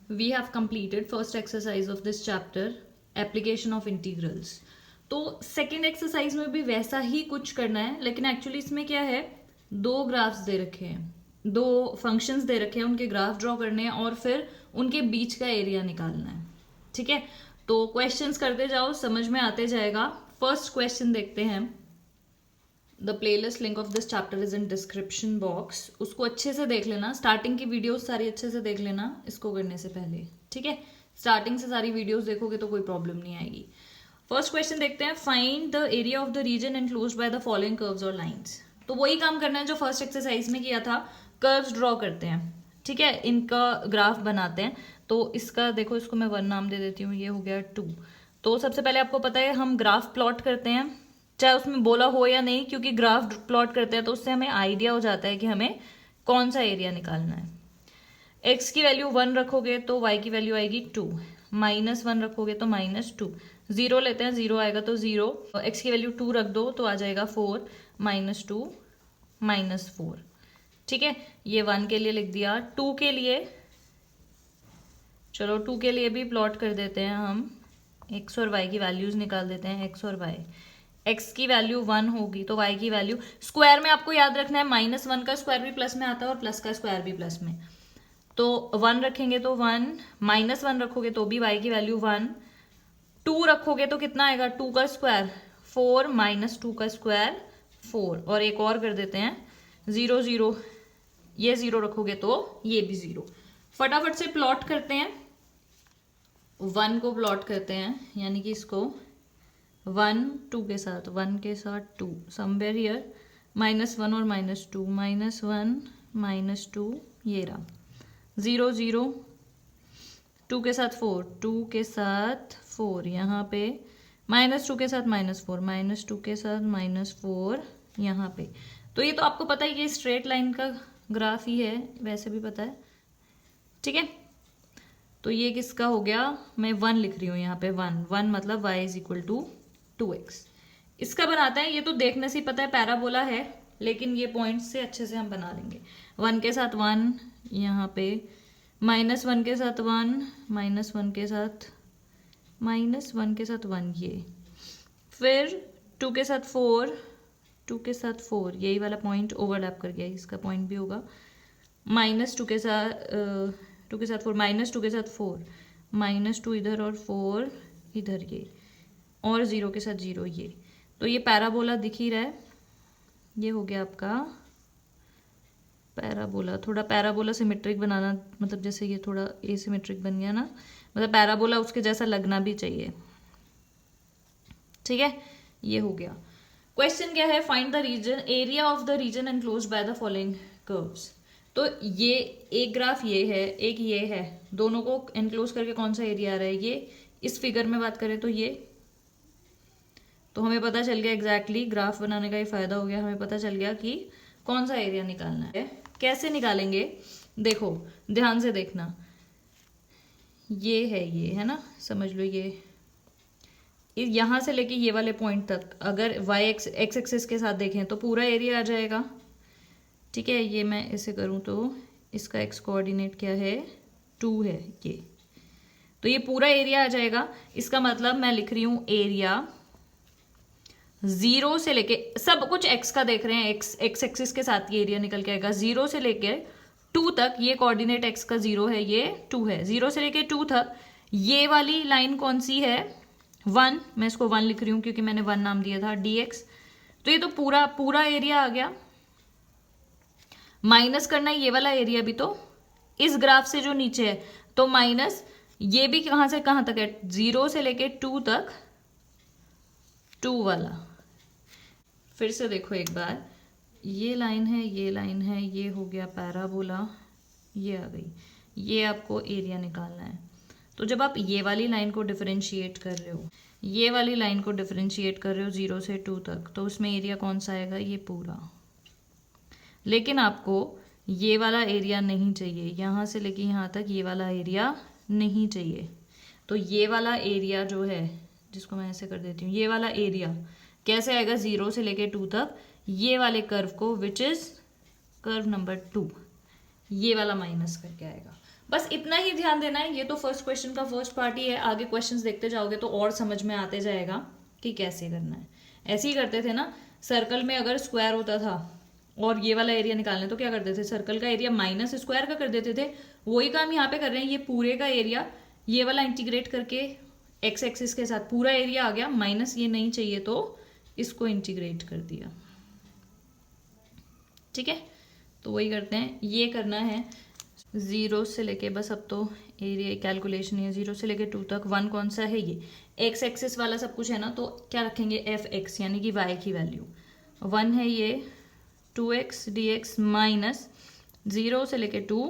we have completed first exercise of this chapter, application of integrals. तो second exercise में भी वैसा ही कुछ करना है, लेकिन एक्चुअली इसमें क्या है, दो ग्राफ्स दे रखे हैं, दो फंक्शंस दे रखे हैं, उनके ग्राफ ड्रॉ करने हैं और फिर उनके बीच का एरिया निकालना है. ठीक है, तो क्वेश्चंस करते जाओ, समझ में आते जाएगा. फर्स्ट क्वेश्चन देखते हैं. The playlist link of this chapter is in description box. उसको अच्छे से देख लेना, स्टार्टिंग की वीडियोस सारी अच्छे से देख लेना इसको करने से पहले. ठीक है, स्टार्टिंग से सारी वीडियोस देखोगे तो कोई प्रॉब्लम नहीं आएगी. फर्स्ट क्वेश्चन देखते हैं. Find the area of the region enclosed by the following curves और लाइंस. तो वही काम करना है जो फर्स्ट एक्सरसाइज में किया था. कर्व्स ड्रॉ करते हैं. ठीक है, इनका ग्राफ बनाते हैं. तो इसका देखो, इसको मैं 1 नाम दे देती हूँ, ये हो गया 2. तो सबसे पहले आपको पता है हम ग्राफ प्लॉट करते हैं, चाहे उसमें बोला हो या नहीं, क्योंकि ग्राफ प्लॉट करते हैं तो उससे हमें आइडिया हो जाता है कि हमें कौन सा एरिया निकालना है. x की वैल्यू 1 रखोगे तो y की वैल्यू आएगी 2, -1 रखोगे तो -2, 0 लेते हैं, 0 आएगा तो 0, x की वैल्यू 2 रख दो तो आ जाएगा 4, -2 -4. ठीक है, ये 1 के लिए लिख दिया. 2 के लिए, चलो 2 के लिए भी प्लॉट कर देते हैं हम. x और y की वैल्यूज निकाल देते हैं. x और y, x की वैल्यू 1 होगी तो y की वैल्यू, स्क्वायर में आपको याद रखना है -1 का स्क्वायर भी प्लस में आता है और प्लस का स्क्वायर भी प्लस में. तो 1 रखेंगे तो 1, -1 रखोगे तो भी y की वैल्यू 1, 2 रखोगे तो कितना आएगा, 2 का स्क्वायर 4, -2 का स्क्वायर 4, और एक और कर देते हैं 0 0, ये 0 रखोगे तो ये भी 0. फटाफट से प्लॉट करते हैं. 1 को प्लॉट करते हैं, यानी कि इसको 1 2 के साथ, 1 के साथ 2, समवेयर हियर -1 और -2, -1 -2, ये रहा 0 0, 2 के साथ 4, 2 के साथ 4, यहाँ पे -2 के साथ -4, -2 के साथ -4 यहाँ पे. तो ये तो आपको पता है कि स्ट्रेट लाइन का ग्राफ ही है, वैसे भी पता है. ठीक है, तो ये किसका हो गया, मैं 1 लिख रही हूँ यहाँ पे. 1 मतलब y = 2x. इसका बनाते हैं. ये तो देखने से ही पता है पैराबोला है, लेकिन ये पॉइंट्स से अच्छे से हम बना लेंगे. 1 के साथ 1 यहाँ पे, -1 के साथ 1, -1 के साथ -1 के साथ 1, ये फिर 2 के साथ 4, 2 के साथ 4, यही वाला पॉइंट ओवरलैप कर गया, इसका पॉइंट भी होगा. -2 के साथ 2 के साथ 4, -2 के साथ 4, -2 इधर और 4 इधर, ये और 0 के साथ 0, ये. तो ये पैराबोला दिख ही रहा है. ये हो गया आपका पैराबोला. थोड़ा पैराबोला सिमेट्रिक बनाना, मतलब जैसे ये थोड़ा एसिमेट्रिक बन गया ना, मतलब पैराबोला उसके जैसा लगना भी चाहिए. ठीक है, ये हो गया. क्वेश्चन क्या है, find the region area of the region enclosed by the following curves. तो ये एक ग्राफ ये है, एक ये है, दोनों को एनक्लोज करके कौन सा एरिया आ रहा है, ये. इस फिगर में बात करें तो ये, तो हमें पता चल गया एग्जैक्टली ग्राफ बनाने का ये फायदा हो गया, हमें पता चल गया कि कौन सा एरिया निकालना है. कैसे निकालेंगे, देखो ध्यान से देखना. ये है ना, समझ लो, ये यहाँ से लेके ये वाले पॉइंट तक अगर x एक्सिस के साथ देखें तो पूरा एरिया आ जाएगा. ठीक है, ये मैं ऐसे करूँ तो इसका x कोऑर्डिनेट क्या है, 2 है ये. तो ये पूरा एरिया आ जाएगा. इसका मतलब मैं लिख रही हूँ एरिया 0 से लेके, सब कुछ x का देख रहे हैं, x एक्सिस के साथ ये एरिया निकल के आएगा. 0 से लेके 2 तक, ये कोऑर्डिनेट x का 0 है, ये 2 है. 0 से लेके 2 तक ये वाली लाइन कौन सी है, 1. मैं इसको 1 लिख रही हूँ क्योंकि मैंने 1 नाम दिया था, dx. तो ये तो पूरा एरिया आ गया. माइनस करना है ये वाला एरिया भी, तो इस ग्राफ से जो नीचे है, तो माइनस ये भी कहाँ से कहाँ तक है, 0 से लेके 2 तक, 2 वाला. फिर से देखो एक बार, ये लाइन है, ये लाइन है, ये हो गया पैराबोला, ये आ गई. ये आपको एरिया निकालना है. तो जब आप ये वाली लाइन को डिफरेंशिएट कर रहे हो, ये वाली लाइन को डिफरेंशिएट कर रहे हो 0 से 2 तक, तो उसमें एरिया कौन सा आएगा, ये पूरा. लेकिन आपको ये वाला एरिया नहीं चाहिए, यहाँ से लेके यहाँ तक ये वाला एरिया नहीं चाहिए. तो ये वाला एरिया जो है, जिसको मैं ऐसे कर देती हूँ, ये वाला एरिया कैसे आएगा, 0 से लेके 2 तक, ये वाले कर्व को, विच इज कर्व नंबर 2, ये वाला माइनस करके आएगा. बस इतना ही ध्यान देना है। ये तो फर्स्ट क्वेश्चन का फर्स्ट पार्ट ही है, आगे क्वेश्चंस देखते जाओगे तो और समझ में आते जाएगा कि कैसे करना है। ऐसे ही करते थे ना, सर्कल में अगर स्क्वायर होता था और ये वाला एरिया निकालना है तो क्या करते थे, सर्कल का एरिया माइनस स्क्वायर का कर देते थे। वही काम यहाँ पे कर रहे हैं, ये पूरे का एरिया ये वाला इंटीग्रेट करके एक्स एक्सिस के साथ पूरा एरिया आ गया, माइनस ये नहीं चाहिए तो इसको इंटीग्रेट कर दिया। ठीक है, तो वही करते हैं, ये करना है 0 से लेके, बस अब तो एरिया कैलकुलेशन है 0 से लेके 2 तक। 1 कौन सा है, ये एक्स एक्सिस वाला सब कुछ है ना, तो क्या रखेंगे एफ एक्स यानी कि वाई की वैल्यू 1 है, ये 2x dx माइनस 0 से लेके 2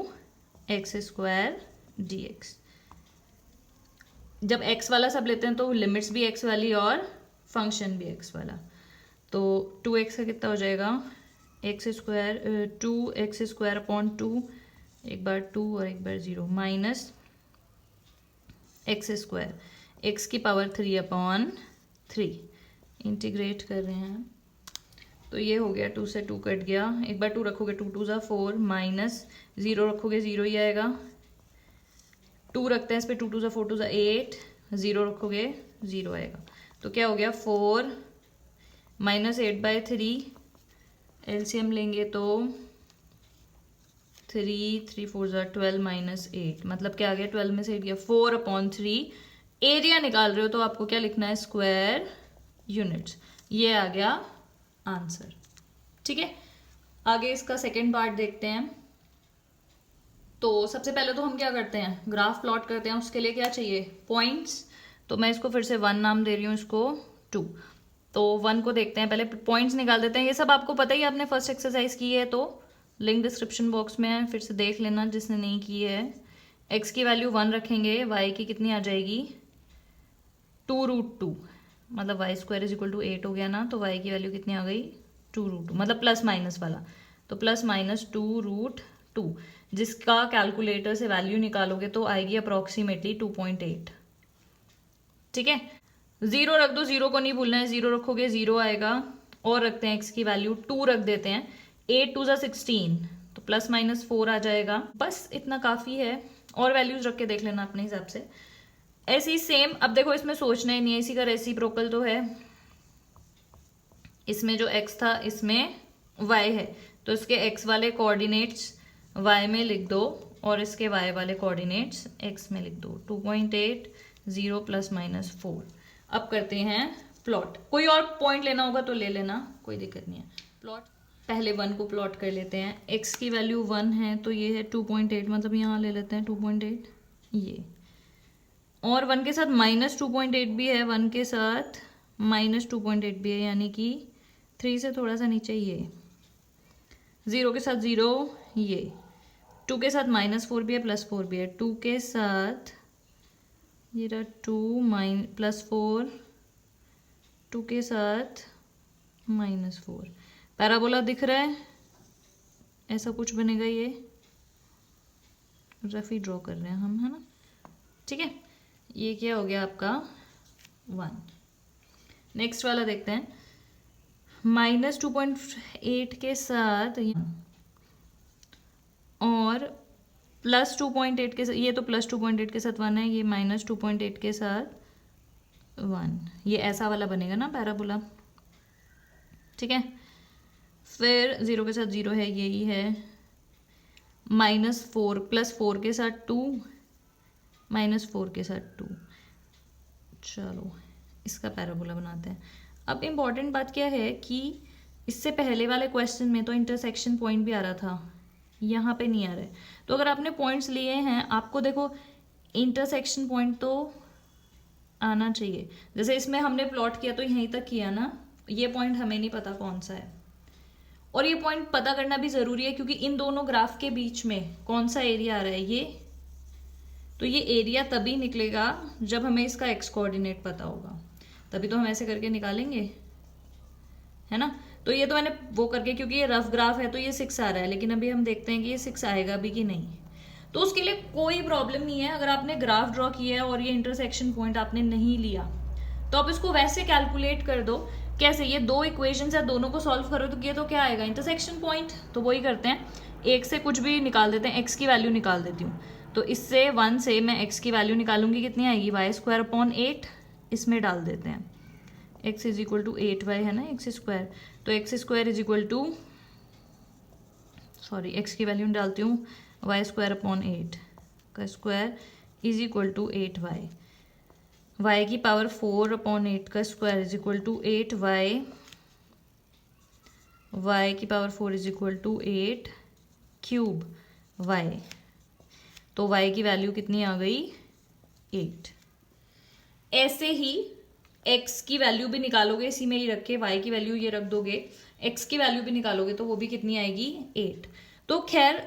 एक्स स्क्वायर dx। जब x वाला सब लेते हैं तो लिमिट्स भी x वाली और फंक्शन भी x वाला, तो 2x का कितना हो जाएगा, x square 2x square upon 2, एक बार 2 और एक बार 0, माइनस एक्स स्क्वायर एक्स की पावर 3 अपॉन 3, इंटीग्रेट कर रहे हैं तो ये हो गया 2 से 2 कट गया, एक बार 2 रखोगे 2 2 ज़ा 4, माइनस 0 रखोगे 0 ही आएगा, 2 रखते हैं इस पर 2 2 ज़ा 4 2 ज़ा 8, 0 रखोगे 0 आएगा, तो क्या हो गया 4 माइनस 8/3, एलसीएम लेंगे तो 3 3 4 ज़ा 12 माइनस 8, मतलब क्या आ गया 12 में से 8 गया 4/3। एरिया निकाल रहे हो तो आपको क्या लिखना है, स्क्वायर यूनिट्स, ये आ गया आंसर। ठीक है, आगे इसका सेकेंड पार्ट देखते हैं। तो सबसे पहले तो हम क्या करते हैं, ग्राफ प्लॉट करते हैं, उसके लिए क्या चाहिए, पॉइंट्स। तो मैं इसको फिर से 1 नाम दे रही हूँ, इसको 2। तो 1 को देखते हैं, पहले पॉइंट्स निकाल देते हैं। ये सब आपको पता ही, आपने फर्स्ट एक्सरसाइज की है तो लिंक डिस्क्रिप्शन बॉक्स में है, फिर से देख लेना जिसने नहीं की है। एक्स की वैल्यू 1 रखेंगे, वाई की कितनी आ जाएगी 2√2, मतलब Y square is equal to 8 हो गया ना, तो वाई की वैल्यू कितनी आ गई 2√2, मतलब प्लस माइनस वाला, तो प्लस माइनस 2√2, जिसका कैलकुलेटर से वैल्यू निकालोगे तो आएगी अप्रॉक्सीमेटली 2.8। ठीक है, 0 रख दो, 0 को नहीं भूलना है, 0 रखोगे 0 आएगा, और रखते हैं एक्स की वैल्यू 2 रख देते हैं, 8 2 ज़ा 16, तो प्लस माइनस 4 आ जाएगा। बस इतना काफ़ी है, और वैल्यूज रख के देख लेना अपने हिसाब से। ऐसी सेम, अब देखो इसमें सोचना ही नहीं है, इसी का रेसिप्रोकल तो है, इसमें जो x था इसमें y है, तो इसके x वाले कोऑर्डिनेट्स y में लिख दो और इसके y वाले कोऑर्डिनेट्स x में लिख दो, 2.8 0 प्लस माइनस 4। अब करते हैं प्लॉट, कोई और पॉइंट लेना होगा तो ले लेना, कोई दिक्कत नहीं है। प्लॉट पहले 1 को प्लॉट कर लेते हैं, x की वैल्यू 1 है तो ये है 2.8, मतलब यहाँ ले लेते हैं 2.8 ये, और 1 के साथ माइनस 2.8 भी है, 1 के साथ माइनस 2.8 भी है, यानी कि 3 से थोड़ा सा नीचे ये, 0 के साथ 0 ये, 2 के साथ -4 भी है +4 भी है, 2 के साथ ये रहा 2 +4, 2 के साथ -4, पैराबोला दिख रहा है, ऐसा कुछ बनेगा, ये रफी ड्रॉ कर रहे हैं हम, है ना। ठीक है, ये क्या हो गया आपका 1। नेक्स्ट वाला देखते हैं, -2.8 के साथ और +2.8 के साथ, ये तो +2.8 के साथ 1 है, ये -2.8 के साथ 1, ये ऐसा वाला बनेगा ना पैराबोला। ठीक है, फिर 0 के साथ 0 है, यही है, -4 +4 के साथ 2, -4 के साथ 2। चलो इसका पैराबोला बनाते हैं। अब इम्पॉर्टेंट बात क्या है कि इससे पहले वाले क्वेश्चन में तो इंटरसेक्शन पॉइंट भी आ रहा था, यहाँ पे नहीं आ रहा है। तो अगर आपने पॉइंट्स लिए हैं, आपको देखो इंटरसेक्शन पॉइंट तो आना चाहिए। जैसे इसमें हमने प्लॉट किया तो यहीं तक किया ना, ये पॉइंट हमें नहीं पता कौन सा है, और ये पॉइंट पता करना भी ज़रूरी है क्योंकि इन दोनों ग्राफ के बीच में कौन सा एरिया आ रहा है, ये, तो ये एरिया तभी निकलेगा जब हमें इसका एक्स कोऑर्डिनेट पता होगा, तभी तो हम ऐसे करके निकालेंगे, है ना। तो ये तो मैंने वो करके, क्योंकि ये रफ ग्राफ है तो ये 6 आ रहा है, लेकिन अभी हम देखते हैं कि ये 6 आएगा भी कि नहीं। तो उसके लिए कोई प्रॉब्लम नहीं है, अगर आपने ग्राफ ड्रॉ किया है और ये इंटरसेक्शन पॉइंट आपने नहीं लिया तो आप इसको वैसे कैलकुलेट कर दो। कैसे, ये 2 इक्वेशंस है, दोनों को सॉल्व करो तो ये तो क्या आएगा, इंटरसेक्शन पॉइंट। तो वही करते हैं, एक से कुछ भी निकाल देते हैं, एक्स की वैल्यू निकाल देती हूँ, तो इससे 1 से मैं x की वैल्यू निकालूंगी, कितनी आएगी वाई स्क्वायर अपॉन 8, इसमें डाल देते हैं x is equal to 8y है ना एक्स स्क्वायर, तो X square is equal to sorry x की वैल्यू डालती हूँ वाई स्क्वायर अपॉन 8 का square is equal to 8y, y की पावर 4 अपॉन 8 का square is equal to 8y, y की power 4 is equal to 8 cube y, तो y की value कितनी आ गई 8। ऐसे ही x की वैल्यू भी निकालोगे, इसी में ही रख के y की वैल्यू ये रख दोगे, x की वैल्यू भी निकालोगे तो वो भी कितनी आएगी 8। तो खैर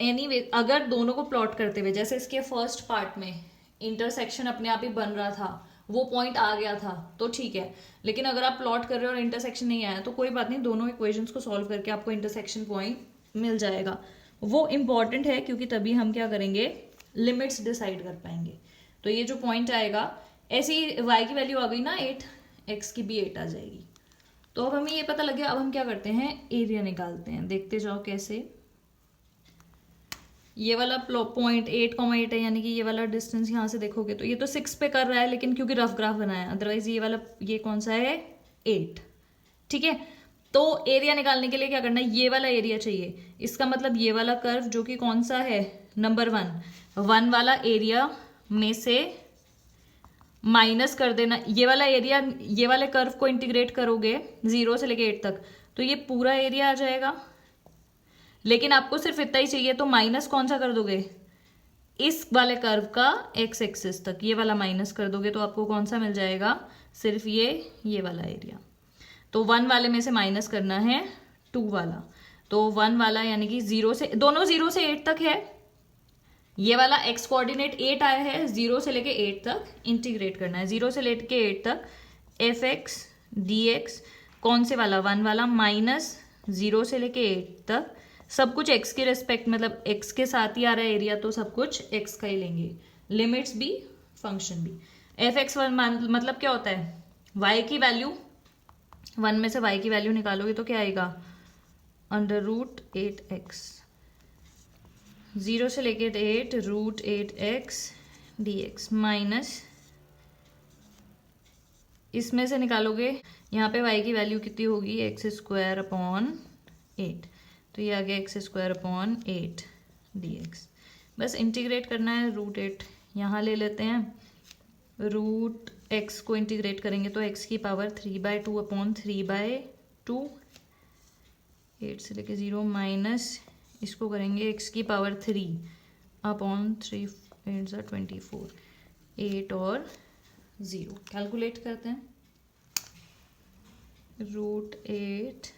एनीवे अगर दोनों को प्लॉट करते हुए, जैसे इसके फर्स्ट पार्ट में इंटरसेक्शन अपने आप ही बन रहा था, वो पॉइंट आ गया था तो ठीक है, लेकिन अगर आप प्लॉट कर रहे हो और इंटरसेक्शन नहीं आया तो कोई बात नहीं, दोनों इक्वेशंस को सॉल्व करके आपको इंटरसेक्शन पॉइंट मिल जाएगा। वो इम्पॉर्टेंट है क्योंकि तभी हम क्या करेंगे, लिमिट्स डिसाइड कर पाएंगे। तो ये जो पॉइंट आएगा, ऐसी y की वैल्यू आ गई ना 8, x की भी 8 आ जाएगी। तो अब हमें ये पता लग गया, अब हम क्या करते हैं एरिया निकालते हैं, देखते जाओ कैसे। ये वाला पॉइंट 8,8 है, यानी कि ये वाला डिस्टेंस यहाँ से देखोगे तो ये तो 6 पे कर रहा है, लेकिन क्योंकि रफ ग्राफ बनाया, अदरवाइज ये वाला ये कौन सा है 8, ठीक है। तो एरिया निकालने के लिए क्या करना है, ये वाला एरिया चाहिए, इसका मतलब ये वाला कर्व जो कि कौन सा है नंबर 1 वाला एरिया में से माइनस कर देना ये वाला एरिया, ये वाले कर्व को इंटीग्रेट करोगे 0 से लेके 8 तक तो ये पूरा एरिया आ जाएगा, लेकिन आपको सिर्फ इतना ही चाहिए तो माइनस कौन सा कर दोगे, इस वाले कर्व का x एक्सिस तक ये वाला माइनस कर दोगे तो आपको कौन सा मिल जाएगा, सिर्फ ये वाला एरिया। तो 1 वाले में से माइनस करना है 2 वाला, तो 1 वाला यानी कि 0 से, दोनों 0 से 8 तक है, ये वाला x कोऑर्डिनेट 8 आया है, 0 से लेके 8 तक इंटीग्रेट करना है, 0 से लेके 8 तक एफ एक्स डी एक्स, कौन से वाला 1 वाला, माइनस 0 से लेके 8 तक, सब कुछ x के रिस्पेक्ट, मतलब x के साथ ही आ रहा है एरिया तो सब कुछ x का ही लेंगे, लिमिट्स भी फंक्शन भी। एफ एक्स मतलब क्या होता है, y की वैल्यू 1 में से y की वैल्यू निकालोगे तो क्या आएगा अंडर रूट 8x, 0 से लेके 8 रूट 8x dx, माइनस इसमें से निकालोगे यहाँ पे y की वैल्यू कितनी होगी एक्स स्क्वायर अपॉन 8, तो ये आ गया एक्स स्क्वायर अपॉन 8 dx। बस इंटीग्रेट करना है, रूट 8 यहाँ ले लेते हैं, रूट x को इंटीग्रेट करेंगे तो x की पावर 3/2 अपॉन 3/2, 8 से लेके 0 माइनस इसको करेंगे x की पावर 3 अपॉन 3 8 24, 8 और 0 कैलकुलेट करते हैं, रूट 8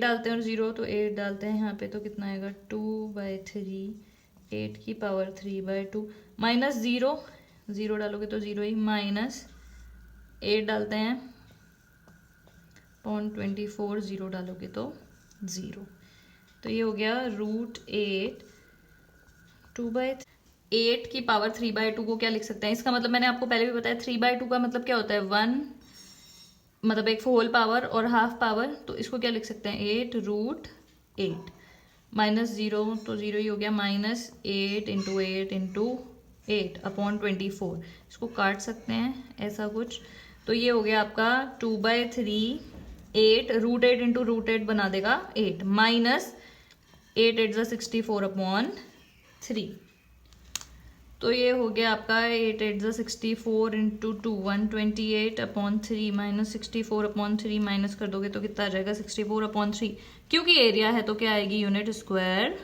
डालते हैं और 0 तो 8 डालते हैं यहाँ पे तो कितना आएगा 2/3, 8 की पावर 3/2 माइनस 0 डालोगे तो 0 ही, माइनस 8 डालते हैं अपॉन 24, 0 डालोगे तो 0, तो ये हो गया रूट 8 2/8 की पावर 3/2 को क्या लिख सकते हैं, इसका मतलब मैंने आपको पहले भी बताया 3/2 का मतलब क्या होता है 1, मतलब एक होल पावर और हाफ पावर, तो इसको क्या लिख सकते हैं 8 रूट 8 माइनस 0 तो 0 ही हो गया, माइनस 8 इंटू 8 इंटू 8 अपॉन 24, इसको काट सकते हैं ऐसा कुछ, तो ये हो गया आपका 2/3, 8 रूट 8 इंटू रूट 8 बना देगा 8, माइनस 8 8 64 अपॉन 3, तो ये हो गया आपका 8 8 64 into 2 128 upon 3 minus 64 upon 3 minus कर दोगे तो कितना आ जाएगा 64 अपॉन 3, क्योंकि एरिया है तो क्या आएगी यूनिट स्क्वायर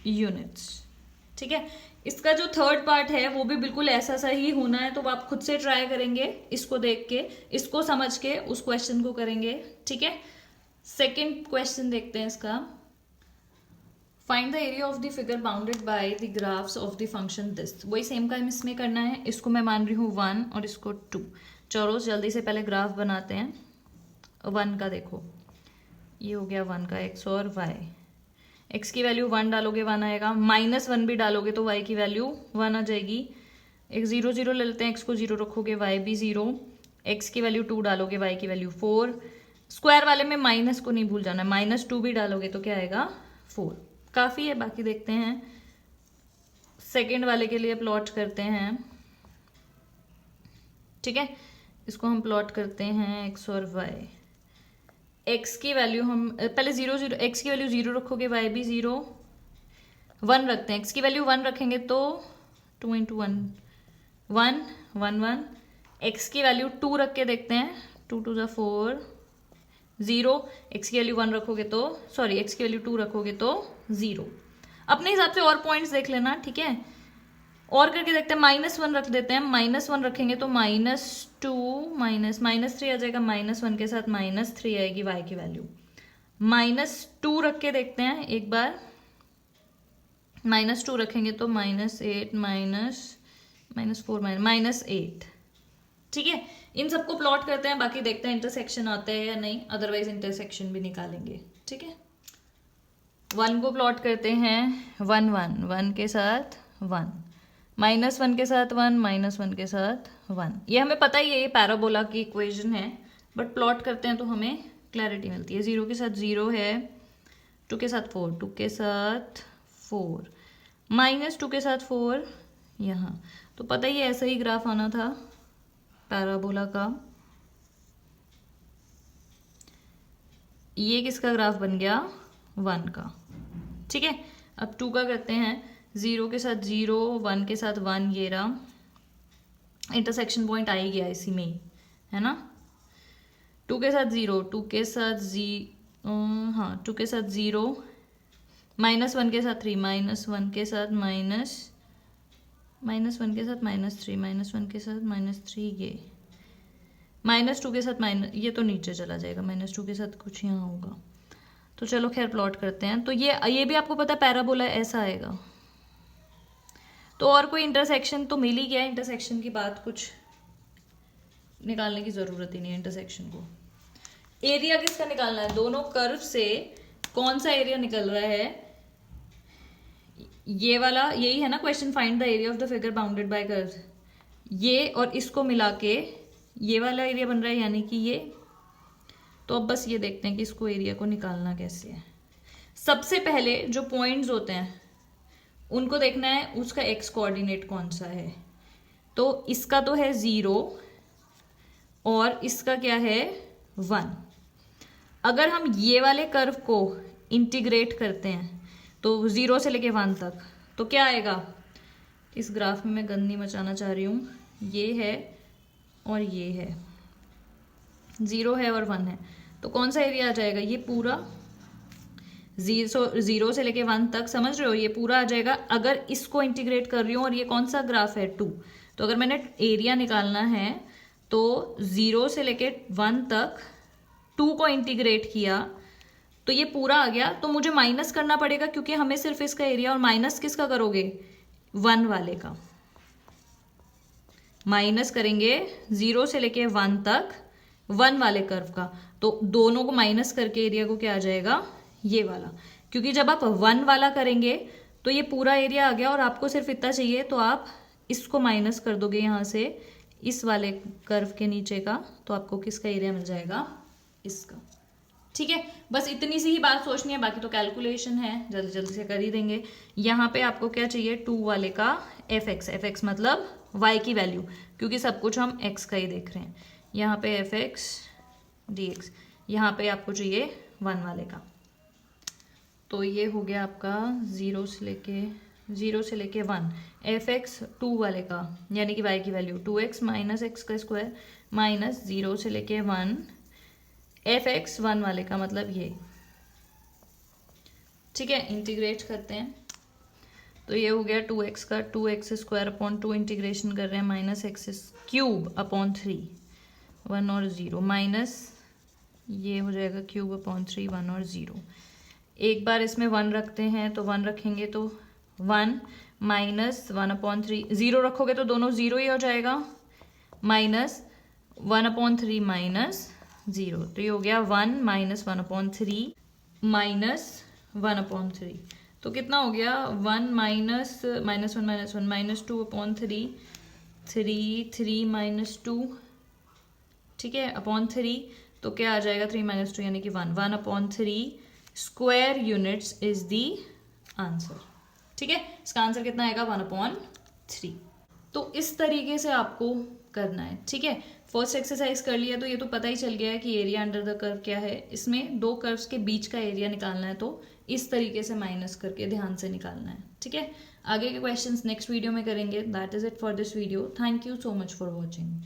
यूनिट्स, ठीक है। इसका जो थर्ड पार्ट है वो भी बिल्कुल ऐसा सा ही होना है, तो आप खुद से ट्राई करेंगे, इसको देख के इसको समझ के उस क्वेश्चन को करेंगे, ठीक है। सेकेंड क्वेश्चन देखते हैं इसका, find the area of the figure bounded by the graphs of the function this, वही सेम काम इसमें करना है, इसको मैं मान रही हूँ 1 और इसको 2, चलो जल्दी से पहले ग्राफ बनाते हैं। 1 का देखो, ये हो गया 1 का x और y, x की वैल्यू 1 डालोगे 1 आएगा, -1 भी डालोगे तो y की वैल्यू 1 आ जाएगी, एक 0 0 ले लेते हैं, x को 0 रखोगे y भी 0, x की वैल्यू 2 डालोगे y की वैल्यू 4, स्क्वायर वाले में माइनस को नहीं भूल जाना, -2 भी डालोगे तो क्या आएगा 4, काफ़ी है, बाकी देखते हैं सेकेंड वाले के लिए प्लॉट करते हैं, ठीक है। इसको हम प्लॉट करते हैं एक्स और वाई। एक्स की वैल्यू हम पहले 0 0, एक्स की वैल्यू 0 रखोगे, वाई भी 0 1 रखते हैं। एक्स की वैल्यू 1 रखेंगे तो 2 × 1 1 1 1। एक्स की वैल्यू 2 रख के देखते हैं, 2 2 4 0। एक्स की वैल्यू 1 रखोगे तो सॉरी एक्स की वैल्यू 2 रखोगे तो 0। अपने हिसाब से और पॉइंट्स देख लेना, ठीक है। और करके देखते हैं, -1 रख देते हैं। -1 रखेंगे तो -2 -3 आ जाएगा, -1 के साथ -3 आएगी y की वैल्यू। -2 रख के देखते हैं एक बार, -2 रखेंगे तो -8 -4 -8, ठीक है। इन सबको प्लॉट करते हैं, बाकी देखते हैं इंटरसेक्शन आता है या नहीं, अदरवाइज इंटरसेक्शन भी निकालेंगे, ठीक है। 1 को प्लॉट करते हैं 1 1 1 के साथ 1, -1 के साथ 1, -1 के साथ 1। ये हमें पता ही है, ये पैराबोला की इक्वेशन है, बट प्लॉट करते हैं तो हमें क्लैरिटी मिलती है। 0 के साथ 0 है, 2 के साथ 4, 2 के साथ 4, -2 के साथ 4 यहाँ। तो पता ही है ऐसा ही ग्राफ आना था पैराबोला का। ये किसका ग्राफ बन गया? 1 का, ठीक है। अब 2 का करते हैं, 0 के साथ 0, 1 के साथ 1, ये रहा। इंटरसेक्शन पॉइंट आ ही गया इसी में ही, है ना। 2 के साथ 0, 2 के साथ 2 के साथ 0, -1 के साथ 3, -1 के साथ -1 के साथ -3, -1 के साथ -3, ये -2 के साथ ये तो नीचे चला जाएगा, -2 के साथ कुछ यहाँ होगा। तो चलो खैर प्लॉट करते हैं। तो ये भी आपको पता है पैराबोला ऐसा आएगा। तो और कोई इंटरसेक्शन तो मिल ही गया, इंटरसेक्शन की बात कुछ निकालने की जरूरत ही नहीं है इंटरसेक्शन को। एरिया किसका निकालना है? दोनों कर्व से कौन सा एरिया निकल रहा है? ये वाला, यही है ना question, find the area of the figure bounded by curve. ये और इसको मिला के ये वाला एरिया बन रहा है, यानी कि ये। तो अब बस ये देखते हैं कि इसको एरिया को निकालना कैसे है। सबसे पहले जो पॉइंट्स होते हैं उनको देखना है उसका एक्स कोऑर्डिनेट कौन सा है। तो इसका तो है 0 और इसका क्या है 1। अगर हम ये वाले कर्व को इंटीग्रेट करते हैं तो 0 से लेके 1 तक, तो क्या आएगा? इस ग्राफ में मैं गंदी मचाना चाह रही हूँ। ये है और ये है, 0 है और 1 है, तो कौन सा एरिया आ जाएगा? ये पूरा 0 से लेके 1 तक, समझ रहे हो? ये पूरा आ जाएगा। अगर इसको इंटीग्रेट कर रही हूँ और ये कौन सा ग्राफ है 2, तो अगर मैंने एरिया निकालना है तो 0 से लेके 1 तक 2 को इंटीग्रेट किया तो ये पूरा आ गया। तो मुझे माइनस करना पड़ेगा क्योंकि हमें सिर्फ इसका एरिया, और माइनस किसका करोगे? 1 वाले का माइनस करेंगे, 0 से लेके 1 तक 1 वाले कर्व का। तो दोनों को माइनस करके एरिया को क्या आ जाएगा? ये वाला। क्योंकि जब आप 1 वाला करेंगे तो ये पूरा एरिया आ गया और आपको सिर्फ इतना चाहिए, तो आप इसको माइनस कर दोगे यहाँ से इस वाले कर्व के नीचे का, तो आपको किसका एरिया मिल जाएगा? इसका, ठीक है। बस इतनी सी ही बात सोचनी है, बाकी तो कैलकुलेशन है, जल्दी जल्दी से कर ही देंगे। यहाँ पे आपको क्या चाहिए? 2 वाले का fx मतलब y की वैल्यू, क्योंकि सब कुछ हम x का ही देख रहे हैं। यहाँ पे fx dx, यहाँ पे आपको चाहिए 1 वाले का। तो ये हो गया आपका 0 से लेके 1, fx 2 वाले का, यानी कि y की वैल्यू 2x माइनस एक्स का स्क्वायर, माइनस 0 से लेके 1 fx 1 वाले का, मतलब ये, ठीक है। इंटीग्रेट करते हैं तो ये हो गया 2x का 2x स्क्वायर अपॉन 2, इंटीग्रेशन कर रहे हैं माइनस एक्स क्यूब अपॉन 3, 1 और 0, माइनस ये हो जाएगा क्यूब अपॉन 3, 1 और 0। एक बार इसमें 1 रखते हैं तो 1 रखेंगे तो 1 माइनस 1 अपॉन 3, 0 रखोगे तो दोनों 0 ही हो जाएगा, माइनस 1 अपॉन 3 माइनस 0। तो ये हो गया 1 माइनस 1 अपॉन 3 माइनस 1 अपॉन 3। तो कितना हो गया? 1 माइनस 1 माइनस 2 अपॉन 3, 3 माइनस 2, ठीक है, अपॉन 3। तो क्या आ जाएगा? 3 माइनस 2 यानी कि 1 upon 3 square units is the answer, ठीक है, इसका आंसर कितना आएगा 1/3। तो इस तरीके से आपको करना है, ठीक है। फर्स्ट एक्सरसाइज कर लिया तो ये तो पता ही चल गया है कि एरिया अंडर द कर्व क्या है। इसमें दो कर्व्स के बीच का एरिया निकालना है, तो इस तरीके से माइनस करके ध्यान से निकालना है, ठीक है। आगे के क्वेश्चंस नेक्स्ट वीडियो में करेंगे। That is it for this video. Thank you so much for watching.